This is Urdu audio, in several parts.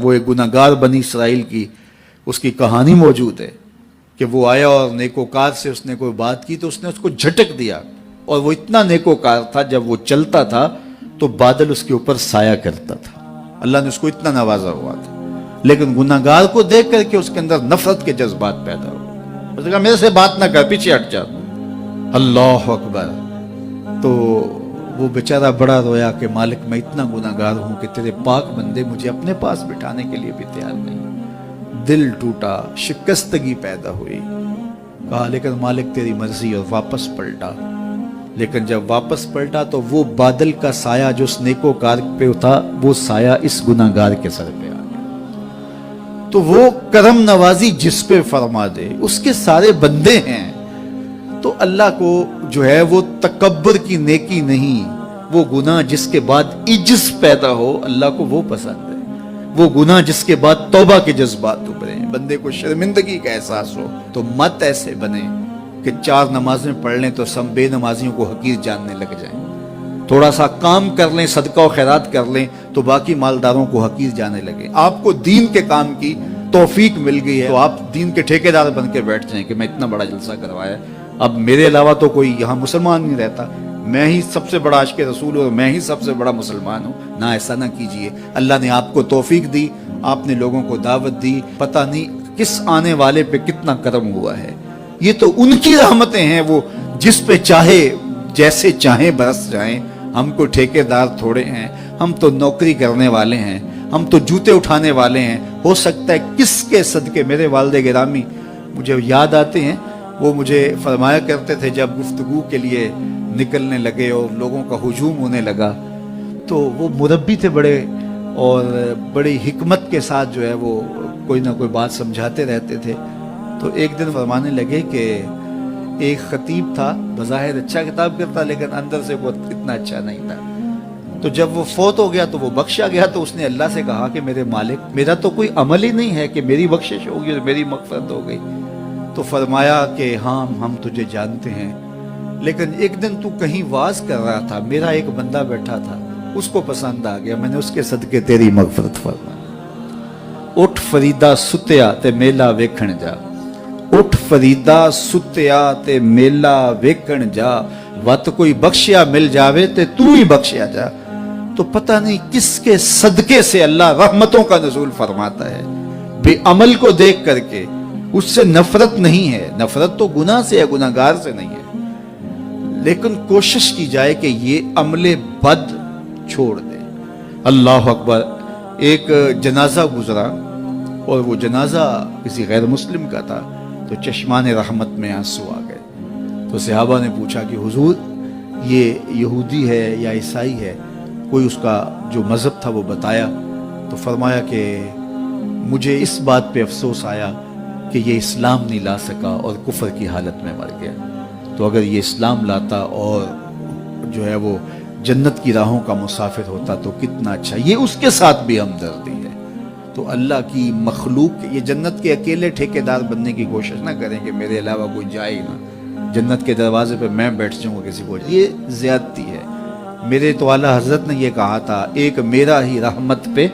وہ ایک گناہگار بنی اسرائیل کی اس کی کہانی موجود ہے کہ وہ آیا اور نیکوکار سے اس نے کوئی بات کی تو اس نے اس کو جھٹک دیا، اور وہ اتنا نیکوکار تھا جب وہ چلتا تھا تو بادل اس کے اوپر سایہ کرتا تھا، اللہ نے اس کو اتنا نوازا ہوا تھا، لیکن گناہگار کو دیکھ کر کے اس کے اندر نفرت کے جذبات پیدا ہوئے، اس نے کہا میرے سے بات نہ کر، پیچھے ہٹ جا، اللہ اکبر۔ تو وہ بیچارہ بڑا رویا کہ مالک میں اتنا گناہگار ہوں کہ تیرے پاک بندے مجھے اپنے پاس بٹھانے کے لیے بھی تیار نہیں، دل ٹوٹا، شکستگی پیدا ہوئی، کہا لیکن مالک تیری مرضی، اور واپس پلٹا۔ لیکن جب واپس پلٹا تو وہ بادل کا سایہ جو اس نیکوکار پہ تھا وہ سایہ اس گناہگار کے سر پہ آ گیا۔ تو وہ کرم نوازی جس پہ فرما دے اس کے سارے بندے ہیں، تو اللہ کو جو ہے وہ تکبر کی نیکی نہیں، وہ گناہ جس کے بعد عجز پیدا ہو اللہ کو وہ پسند ہے، وہ گناہ جس کے بعد توبہ کے جذبات ابھریں، بندے کو شرمندگی کا احساس ہو۔ تو مت ایسے بنے کہ 4 نمازیں پڑھ لیں تو سب بے نمازیوں کو حقیر جاننے لگ جائیں، تھوڑا سا کام کر لیں، صدقہ و خیرات کر لیں تو باقی مالداروں کو حقیر جانے لگے۔ آپ کو دین کے کام کی توفیق مل گئی ہے تو آپ دین کے ٹھیکیدار بن کے بیٹھ جائیں کہ میں اتنا بڑا جلسہ کروایا، اب میرے علاوہ تو کوئی یہاں مسلمان نہیں رہتا، میں ہی سب سے بڑا عاشق رسول ہوں اور میں ہی سب سے بڑا مسلمان ہوں۔ نہ، ایسا نہ کیجئے، اللہ نے آپ کو توفیق دی، آپ نے لوگوں کو دعوت دی، پتہ نہیں کس آنے والے پہ کتنا کرم ہوا ہے، یہ تو ان کی رحمتیں ہیں، وہ جس پہ چاہے جیسے چاہیں برس جائیں۔ ہم کو ٹھیکیدار تھوڑے ہیں، ہم تو نوکری کرنے والے ہیں، ہم تو جوتے اٹھانے والے ہیں۔ ہو سکتا ہے کس کے صدقے، میرے والد گرامی مجھے یاد آتے ہیں، وہ مجھے فرمایا کرتے تھے جب گفتگو کے لیے نکلنے لگے اور لوگوں کا ہجوم ہونے لگا تو وہ مربی تھے بڑے، اور بڑی حکمت کے ساتھ جو ہے وہ کوئی نہ کوئی بات سمجھاتے رہتے تھے۔ تو ایک دن فرمانے لگے کہ ایک خطیب تھا، بظاہر اچھا خطاب کرتا لیکن اندر سے وہ اتنا اچھا نہیں تھا، تو جب وہ فوت ہو گیا تو وہ بخشا گیا، تو اس نے اللہ سے کہا کہ میرے مالک میرا تو کوئی عمل ہی نہیں ہے کہ میری بخشش ہوگی اور میری مغفرت ہو گئی۔ تو فرمایا کہ ہاں ہم تجھے جانتے ہیں، لیکن ایک دن تو کہیں واز کر رہا تھا، میرا ایک بندہ بیٹھا تھا، اس کو پسند آ گیا، میں نے اس کے صدقے تیری مغفرت فرمائی۔ اٹھ فریدا ستیا تے میلا ویکھن جا، اٹھ فریدا ستیا تے میلا ویکھن جا، وت کوئی بخشیا مل جاوے تے تو ہی بخشیا جا۔ تو پتہ نہیں کس کے صدقے سے اللہ رحمتوں کا نزول فرماتا ہے، بے عمل کو دیکھ کر کے اس سے نفرت نہیں ہے، نفرت تو گناہ سے ہے، گناہگار سے نہیں ہے، لیکن کوشش کی جائے کہ یہ عمل بد چھوڑ دیں۔ اللہ اکبر۔ ایک جنازہ گزرا اور وہ جنازہ کسی غیر مسلم کا تھا، تو چشمان رحمت میں آنسو آ گئے، تو صحابہ نے پوچھا کہ حضور یہ یہودی ہے یا عیسائی ہے، کوئی اس کا جو مذہب تھا وہ بتایا، تو فرمایا کہ مجھے اس بات پہ افسوس آیا کہ یہ اسلام نہیں لا سکا اور کفر کی حالت میں مر گیا، تو اگر یہ اسلام لاتا اور جو ہے وہ جنت کی راہوں کا مسافر ہوتا تو کتنا اچھا۔ یہ اس کے ساتھ بھی ہمدردی ہے۔ تو اللہ کی مخلوق، یہ جنت کے اکیلے ٹھیکیدار بننے کی کوشش نہ کریں کہ میرے علاوہ کوئی جائے نہ، جنت کے دروازے پہ میں بیٹھ جاؤں گا کسی کو، یہ زیادتی ہے۔ میرے تو اعلیٰ حضرت نے یہ کہا تھا، ایک میرا ہی رحمت پہ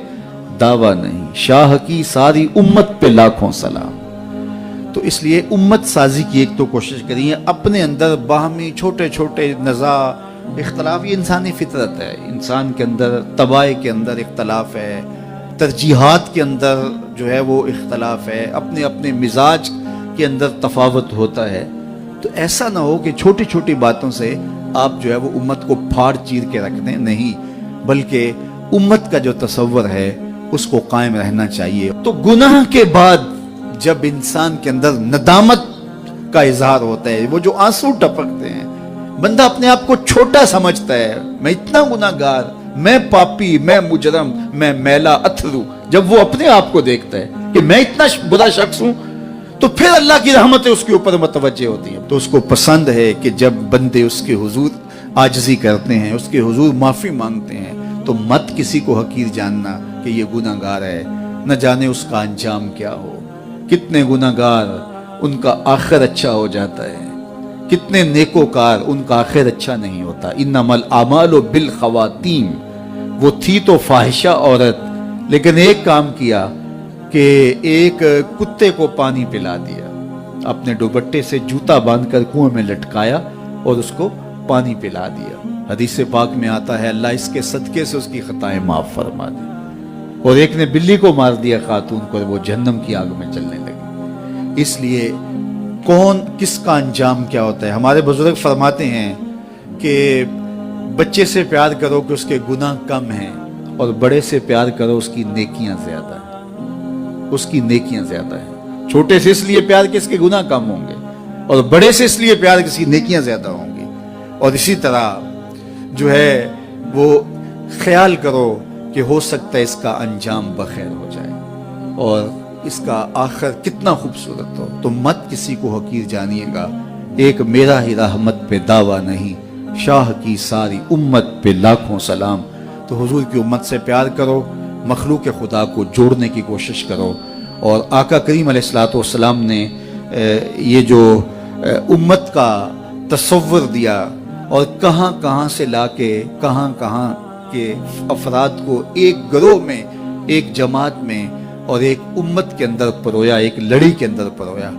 دعویٰ نہیں، شاہ کی ساری امت پہ لاکھوں سلام۔ تو اس لیے امت سازی کی ایک تو کوشش کریے، اپنے اندر باہمی چھوٹے چھوٹے نزاع اختلاف، یہ انسانی فطرت ہے، انسان کے اندر طباع کے اندر اختلاف ہے، ترجیحات کے اندر جو ہے وہ اختلاف ہے، اپنے اپنے مزاج کے اندر تفاوت ہوتا ہے۔ تو ایسا نہ ہو کہ چھوٹی چھوٹی باتوں سے آپ جو ہے وہ امت کو پھاڑ چیر کے رکھ دیں، نہیں، بلکہ امت کا جو تصور ہے اس کو قائم رہنا چاہیے۔ تو گناہ کے بعد جب انسان کے اندر ندامت کا اظہار ہوتا ہے، وہ جو آنسو ٹپکتے ہیں، بندہ اپنے آپ کو چھوٹا سمجھتا ہے، میں اتنا گناہگار، میں پاپی، میں مجرم، میں میلا اتھرو، جب وہ اپنے آپ کو دیکھتا ہے کہ میں اتنا برا شخص ہوں، تو پھر اللہ کی رحمتیں اس کے اوپر متوجہ ہوتی ہیں۔ تو اس کو پسند ہے کہ جب بندے اس کے حضور عاجزی کرتے ہیں، اس کے حضور معافی مانگتے ہیں، تو مت کسی کو حقیر جاننا کہ یہ گناہگار ہے، نہ جانے اس کا انجام کیا ہو۔ کتنے گناہگار ان کا آخر اچھا ہو جاتا ہے، کتنے نیکوکار ان کا آخر اچھا نہیں ہوتا۔ انما الاعمال بالخواتیم، وہ تھی تو فاحشہ عورت لیکن ایک کام کیا کہ ایک کتے کو پانی پلا دیا، اپنے دوپٹے سے جوتا باندھ کر کنویں میں لٹکایا اور اس کو پانی پلا دیا۔ حدیث پاک میں آتا ہے اللہ اس کے صدقے سے اس کی خطائیں معاف فرما دی۔ اور ایک نے بلی کو مار دیا خاتون کو، وہ جہنم کی آگ میں چلنے لگی۔ اس لیے کون کس کا انجام کیا ہوتا ہے؟ ہمارے بزرگ فرماتے ہیں کہ بچے سے پیار کرو کہ اس کے گناہ کم ہیں، اور بڑے سے پیار کرو اس کی نیکیاں زیادہ ہیں، اس کی نیکیاں زیادہ ہیں۔ چھوٹے سے اس لیے پیار کہ اس کے گناہ کم ہوں گے، اور بڑے سے اس لیے پیار کہ اس کی نیکیاں زیادہ ہوں گی۔ اور اسی طرح جو ہے وہ خیال کرو کہ ہو سکتا ہے اس کا انجام بخیر ہو جائے اور اس کا آخر کتنا خوبصورت ہو، تو مت کسی کو حقیر جانیے گا۔ ایک میرا ہی رحمت پہ دعویٰ نہیں، شاہ کی ساری امت پہ لاکھوں سلام۔ تو حضور کی امت سے پیار کرو، مخلوق خدا کو جوڑنے کی کوشش کرو، اور آقا کریم علیہ الصلوۃ والسلام نے یہ جو امت کا تصور دیا اور کہاں کہاں سے لا کے کہاں کہاں کے افراد کو ایک گروہ میں، ایک جماعت میں اور ایک امت کے اندر پرویا، ایک لڑی کے اندر پرویا،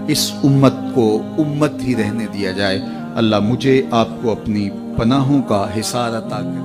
اس امت کو امت ہی رہنے دیا جائے۔ اللہ مجھے آپ کو اپنی پناہوں کا حصار عطا کرے۔